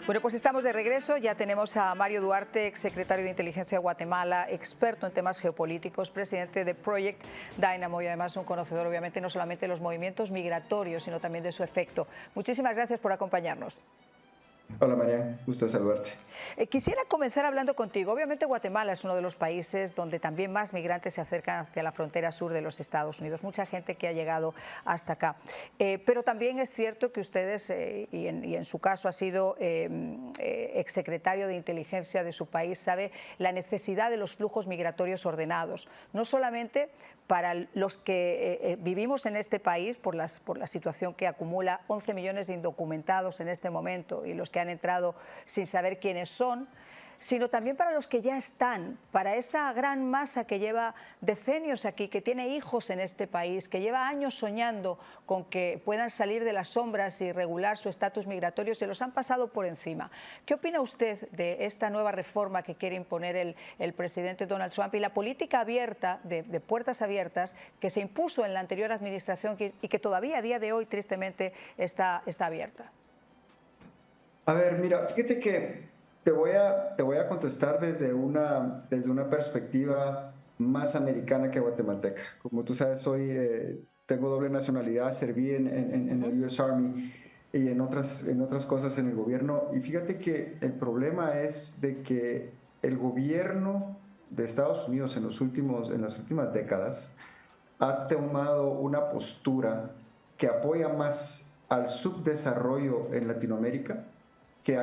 Bueno, pues estamos de regreso. Ya tenemos a Mario Duarte, exsecretario de Inteligencia de Guatemala, experto en temas geopolíticos, presidente de Project Dynamo y además un conocedor, obviamente, no solamente de los movimientos migratorios, sino también de su efecto. Muchísimas gracias por acompañarnos. Hola María, gusto saludarte. Quisiera comenzar hablando contigo. Obviamente Guatemala es uno de los países donde también más migrantes se acercan hacia la frontera sur de los Estados Unidos. Mucha gente que ha llegado hasta acá. Pero también es cierto que ustedes, y en su caso ha sido exsecretario de Inteligencia de su país, sabe la necesidad de los flujos migratorios ordenados. No solamente para los que vivimos en este país por la situación que acumula 11 millones de indocumentados en este momento y los que han entrado sin saber quiénes son, sino también para los que ya están, para esa gran masa que lleva decenios aquí, que tiene hijos en este país, que lleva años soñando con que puedan salir de las sombras y regular su estatus migratorio, se los han pasado por encima. ¿Qué opina usted de esta nueva reforma que quiere imponer el presidente Donald Trump y la política abierta, de puertas abiertas, que se impuso en la anterior administración y que todavía a día de hoy, tristemente, está abierta? A ver, mira, fíjate que te voy a contestar desde una perspectiva más americana que guatemalteca. Como tú sabes, tengo doble nacionalidad, serví en el US Army y en otras cosas en el gobierno. Y fíjate que el problema es de que el gobierno de Estados Unidos en las últimas décadas ha tomado una postura que apoya más al subdesarrollo en Latinoamérica que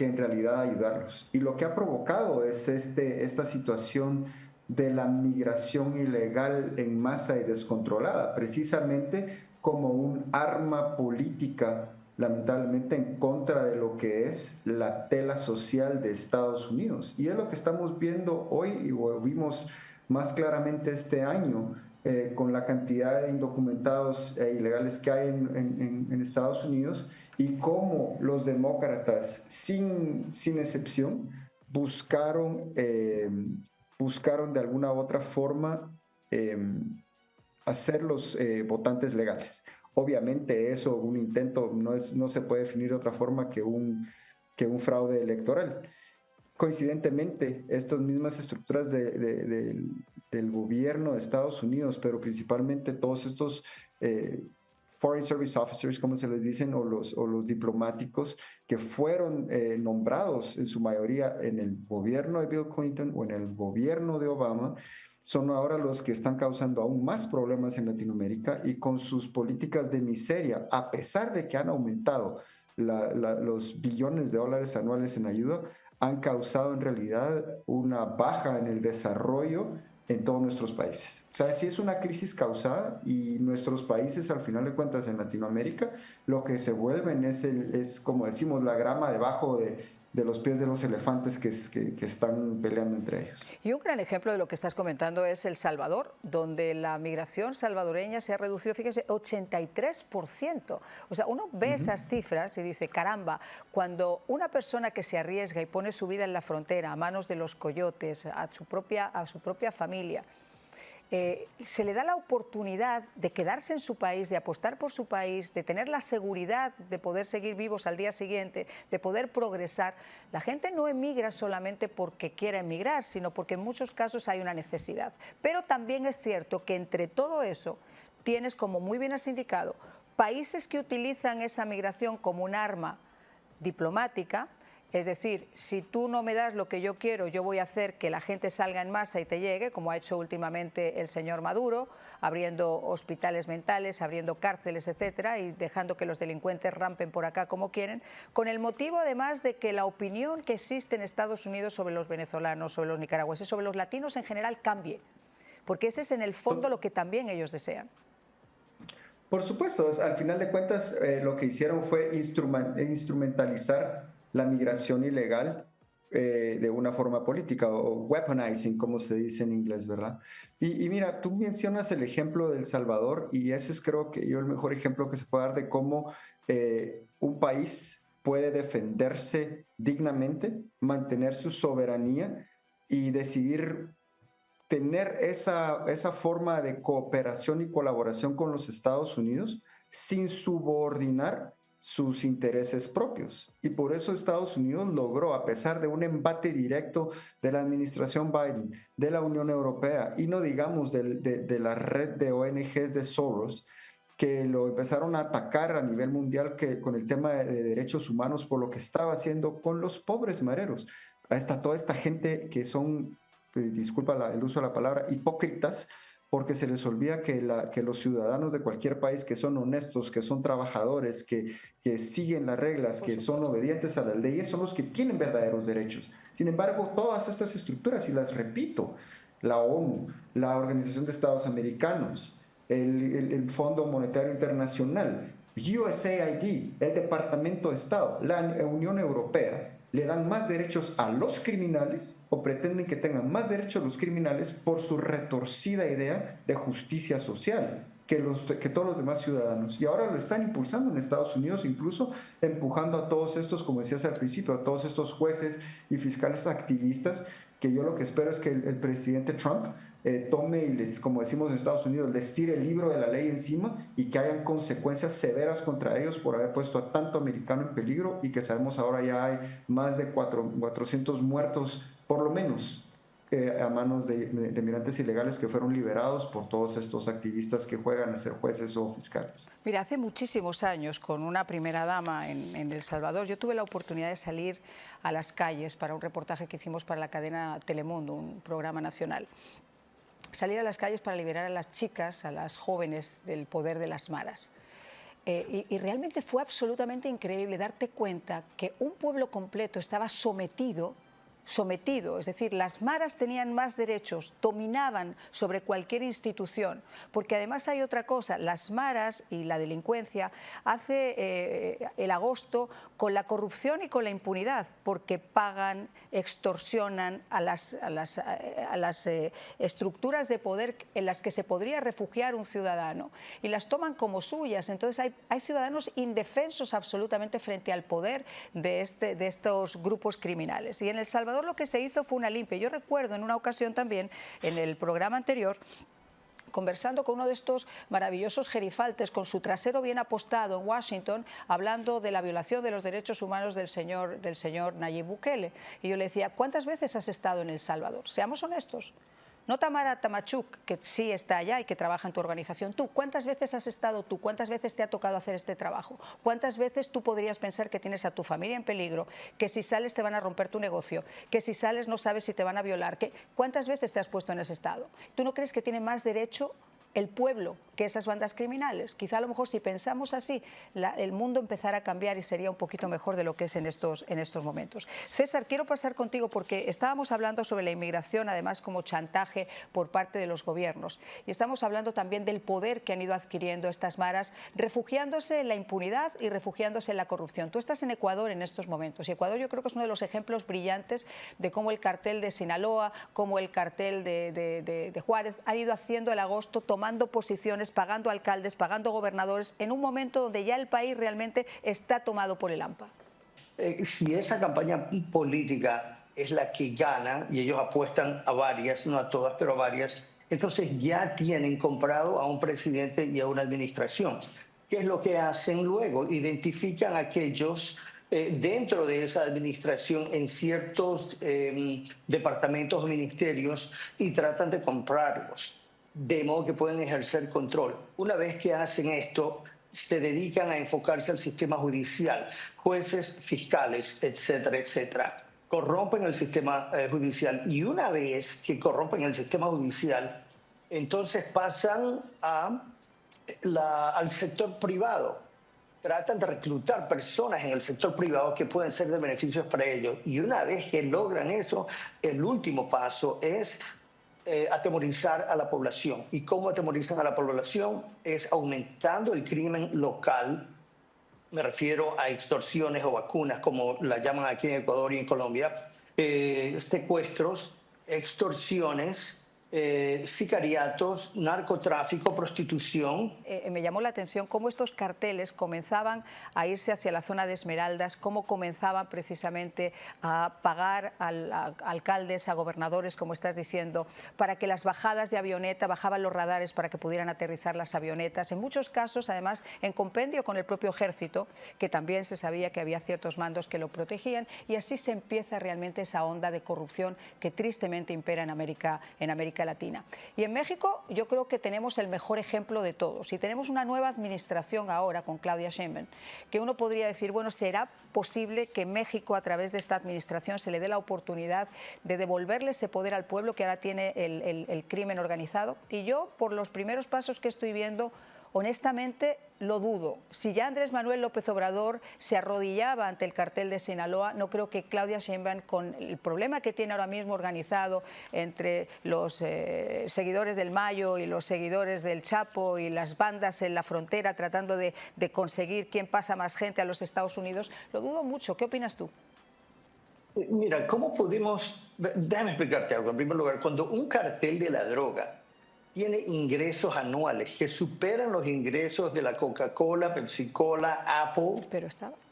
en realidad ayudarlos. Y lo que ha provocado es esta situación de la migración ilegal en masa y descontrolada, precisamente como un arma política, lamentablemente, en contra de lo que es la tela social de Estados Unidos. Y es lo que estamos viendo hoy y lo vimos más claramente este año con la cantidad de indocumentados e ilegales que hay en Estados Unidos y cómo los demócratas, sin excepción, buscaron de alguna u otra forma eh, hacerlos votantes legales. Obviamente eso, un intento, no se puede definir de otra forma que un fraude electoral. Coincidentemente, estas mismas estructuras del gobierno de Estados Unidos, pero principalmente todos estos Foreign Service Officers, como se les dicen, o los diplomáticos que fueron nombrados en su mayoría en el gobierno de Bill Clinton o en el gobierno de Obama, son ahora los que están causando aún más problemas en Latinoamérica y con sus políticas de miseria, a pesar de que han aumentado los billones de dólares anuales en ayuda, han causado en realidad una baja en el desarrollo en todos nuestros países. O sea, sí es una crisis causada y nuestros países, al final de cuentas, en Latinoamérica, lo que se vuelven es como decimos, la grama debajo de los pies de los elefantes que están peleando entre ellos. Y un gran ejemplo de lo que estás comentando es El Salvador, donde la migración salvadoreña se ha reducido, fíjese, 83%. O sea, uno ve esas cifras y dice, caramba, cuando una persona que se arriesga y pone su vida en la frontera a manos de los coyotes, a su propia familia, se le da la oportunidad de quedarse en su país, de apostar por su país, de tener la seguridad de poder seguir vivos al día siguiente, de poder progresar. La gente no emigra solamente porque quiera emigrar, sino porque en muchos casos hay una necesidad. Pero también es cierto que entre todo eso tienes, como muy bien has indicado, países que utilizan esa migración como un arma diplomática. Es decir, si tú no me das lo que yo quiero, yo voy a hacer que la gente salga en masa y te llegue, como ha hecho últimamente el señor Maduro, abriendo hospitales mentales, abriendo cárceles, etcétera, y dejando que los delincuentes rampen por acá como quieren, con el motivo además de que la opinión que existe en Estados Unidos sobre los venezolanos, sobre los nicaragüenses, sobre los latinos en general cambie, porque ese es en el fondo lo que también ellos desean. Por supuesto, al final de cuentas, lo que hicieron fue instrumentalizar la migración ilegal de una forma política o weaponizing, como se dice en inglés, ¿verdad? Y mira, tú mencionas el ejemplo de El Salvador y ese es creo que yo el mejor ejemplo que se puede dar de cómo un país puede defenderse dignamente, mantener su soberanía y decidir tener esa forma de cooperación y colaboración con los Estados Unidos sin subordinar sus intereses propios. Y por eso Estados Unidos logró, a pesar de un embate directo de la administración Biden, de la Unión Europea y no digamos de la red de ONGs de Soros, que lo empezaron a atacar a nivel mundial con el tema de derechos humanos por lo que estaba haciendo con los pobres mareros. Toda esta gente que son, disculpa el uso de la palabra, hipócritas, porque se les olvida que los ciudadanos de cualquier país que son honestos, que son trabajadores, que siguen las reglas, que son obedientes a las leyes, son los que tienen verdaderos derechos. Sin embargo, todas estas estructuras, y las repito, la ONU, la Organización de Estados Americanos, el Fondo Monetario Internacional, USAID, el Departamento de Estado, la Unión Europea, le dan más derechos a los criminales o pretenden que tengan más derechos los criminales por su retorcida idea de justicia social que todos los demás ciudadanos. Y ahora lo están impulsando en Estados Unidos, incluso empujando a todos estos, como decías al principio, a todos estos jueces y fiscales activistas, que yo lo que espero es que el presidente Trump tome y como decimos en Estados Unidos, les tire el libro de la ley encima y que hayan consecuencias severas contra ellos por haber puesto a tanto americano en peligro, y que sabemos ahora ya hay más de 400 muertos, por lo menos, a manos de migrantes ilegales que fueron liberados por todos estos activistas que juegan a ser jueces o fiscales. Mira, hace muchísimos años, con una primera dama en El Salvador, yo tuve la oportunidad de salir a las calles para un reportaje que hicimos para la cadena Telemundo, un programa nacional. Salir a las calles para liberar a las chicas, a las jóvenes del poder de las maras. Y realmente fue absolutamente increíble darte cuenta que un pueblo completo estaba sometido, es decir, las maras tenían más derechos, dominaban sobre cualquier institución, porque además hay otra cosa, las maras y la delincuencia hace el agosto con la corrupción y con la impunidad, porque pagan, extorsionan a las estructuras de poder en las que se podría refugiar un ciudadano y las toman como suyas. Entonces hay ciudadanos indefensos absolutamente frente al poder de estos grupos criminales. Y en El Salvador lo que se hizo fue una limpia. Yo recuerdo en una ocasión también, en el programa anterior, conversando con uno de estos maravillosos gerifaltes con su trasero bien apostado en Washington, hablando de la violación de los derechos humanos del señor Nayib Bukele. Y yo le decía, ¿cuántas veces has estado en El Salvador? Seamos honestos. No Tamara Tamachuk, que sí está allá y que trabaja en tu organización. Tú, ¿cuántas veces has estado tú? ¿Cuántas veces te ha tocado hacer este trabajo? ¿Cuántas veces tú podrías pensar que tienes a tu familia en peligro, que si sales te van a romper tu negocio, que si sales no sabes si te van a violar? ¿Cuántas veces te has puesto en ese estado? ¿Tú no crees que tiene más derecho el pueblo que esas bandas criminales? Quizá a lo mejor si pensamos así, el mundo empezará a cambiar y sería un poquito mejor de lo que es en estos momentos. César, quiero pasar contigo porque estábamos hablando sobre la inmigración, además como chantaje por parte de los gobiernos. Y estamos hablando también del poder que han ido adquiriendo estas maras, refugiándose en la impunidad y refugiándose en la corrupción. Tú estás en Ecuador en estos momentos y Ecuador yo creo que es uno de los ejemplos brillantes de cómo el cartel de Sinaloa, cómo el cartel de Juárez ha ido haciendo el agosto, tomando posiciones, pagando alcaldes, pagando gobernadores, en un momento donde ya el país realmente está tomado por el hampa. Si esa campaña política es la que gana, y ellos apuestan a varias, no a todas, pero a varias, entonces ya tienen comprado a un presidente y a una administración. ¿Qué es lo que hacen luego? Identifican a aquellos dentro de esa administración en ciertos departamentos o ministerios y tratan de comprarlos, de modo que pueden ejercer control. Una vez que hacen esto, se dedican a enfocarse al sistema judicial, jueces, fiscales, etcétera, etcétera. Corrompen el sistema judicial y una vez que corrompen el sistema judicial, entonces pasan al sector privado. Tratan de reclutar personas en el sector privado que pueden ser de beneficios para ellos. Y una vez que logran eso, el último paso es atemorizar a la población. ¿Y cómo atemorizan a la población? Es aumentando el crimen local. Me refiero a extorsiones o vacunas, como la llaman aquí en Ecuador y en Colombia, secuestros, extorsiones, sicariatos, narcotráfico, prostitución. Me llamó la atención cómo estos carteles comenzaban a irse hacia la zona de Esmeraldas, cómo comenzaban precisamente a pagar a alcaldes, a gobernadores, como estás diciendo, para que las bajadas de avioneta, bajaban los radares para que pudieran aterrizar las avionetas. En muchos casos, además, en compendio con el propio ejército, que también se sabía que había ciertos mandos que lo protegían, y así se empieza realmente esa onda de corrupción que tristemente impera en América Latina. Y en México yo creo que tenemos el mejor ejemplo de todos. Y tenemos una nueva administración ahora con Claudia Sheinbaum, que uno podría decir, bueno, ¿será posible que México a través de esta administración se le dé la oportunidad de devolverle ese poder al pueblo que ahora tiene el crimen organizado? Y yo, por los primeros pasos que estoy viendo, honestamente lo dudo. Si ya Andrés Manuel López Obrador se arrodillaba ante el cartel de Sinaloa, no creo que Claudia Sheinbaum, con el problema que tiene ahora mismo organizado entre los seguidores del Mayo y los seguidores del Chapo y las bandas en la frontera tratando de conseguir quién pasa más gente a los Estados Unidos, lo dudo mucho. ¿Qué opinas tú? Mira, ¿cómo podemos...? Déjame explicarte algo. En primer lugar, cuando un cartel de la droga tiene ingresos anuales que superan los ingresos de la Coca-Cola, Pepsi-Cola, Apple,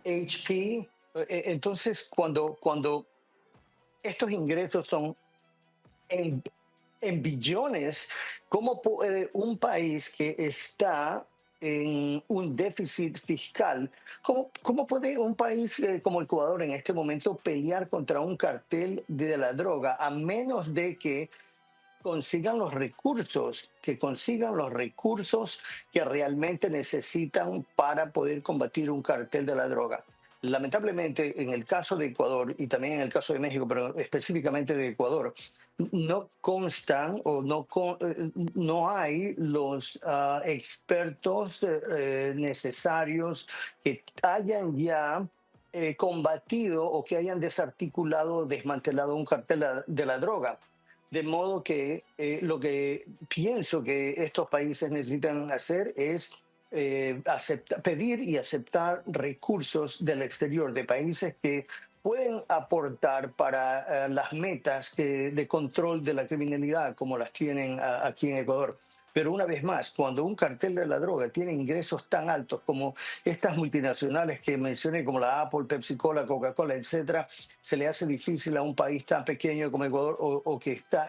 HP. Entonces, cuando estos ingresos son en billones, ¿cómo puede un país que está en un déficit fiscal, cómo puede un país como Ecuador en este momento pelear contra un cartel de la droga a menos de que consigan los recursos que realmente necesitan para poder combatir un cartel de la droga? Lamentablemente, en el caso de Ecuador y también en el caso de México, pero específicamente de Ecuador, no constan o no hay los expertos necesarios que hayan ya combatido o que hayan desarticulado o desmantelado un cartel de la droga. De modo que lo que pienso que estos países necesitan hacer es pedir y aceptar recursos del exterior, de países que pueden aportar para las metas de control de la criminalidad como las tienen aquí en Ecuador. Pero una vez más, cuando un cartel de la droga tiene ingresos tan altos como estas multinacionales que mencioné, como la Apple, Pepsi-Cola, Coca-Cola, etcétera, se le hace difícil a un país tan pequeño como Ecuador o que está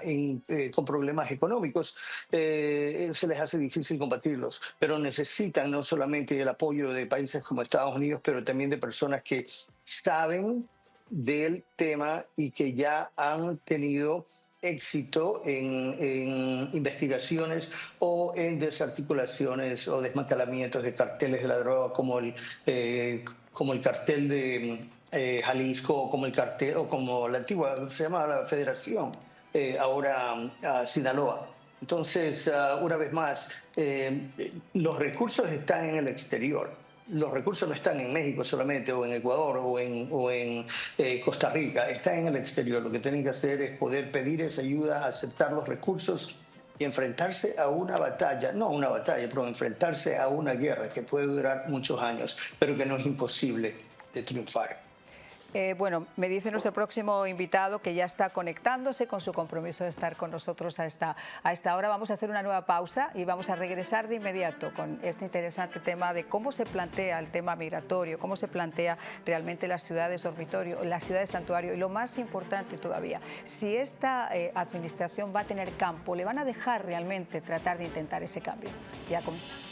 con problemas económicos, se les hace difícil combatirlos. Pero necesitan no solamente el apoyo de países como Estados Unidos, pero también de personas que saben del tema y que ya han tenido éxito en investigaciones o en desarticulaciones o desmantelamientos de carteles de la droga como el cartel de Jalisco, como el cartel o como la antigua se llama la Federación, ahora Sinaloa. Entonces, una vez más, los recursos están en el exterior. Los recursos no están en México solamente, o en Ecuador, o en Costa Rica, están en el exterior. Lo que tienen que hacer es poder pedir esa ayuda, aceptar los recursos y enfrentarse a una batalla, no a una batalla, pero enfrentarse a una guerra que puede durar muchos años, pero que no es imposible de triunfar. Bueno, me dice nuestro próximo invitado que ya está conectándose con su compromiso de estar con nosotros a esta hora. Vamos a hacer una nueva pausa y vamos a regresar de inmediato con este interesante tema de cómo se plantea el tema migratorio, cómo se plantea realmente las ciudades dormitorio, las ciudades santuario y lo más importante todavía, si esta administración va a tener campo, le van a dejar realmente tratar de intentar ese cambio. Ya comenzamos.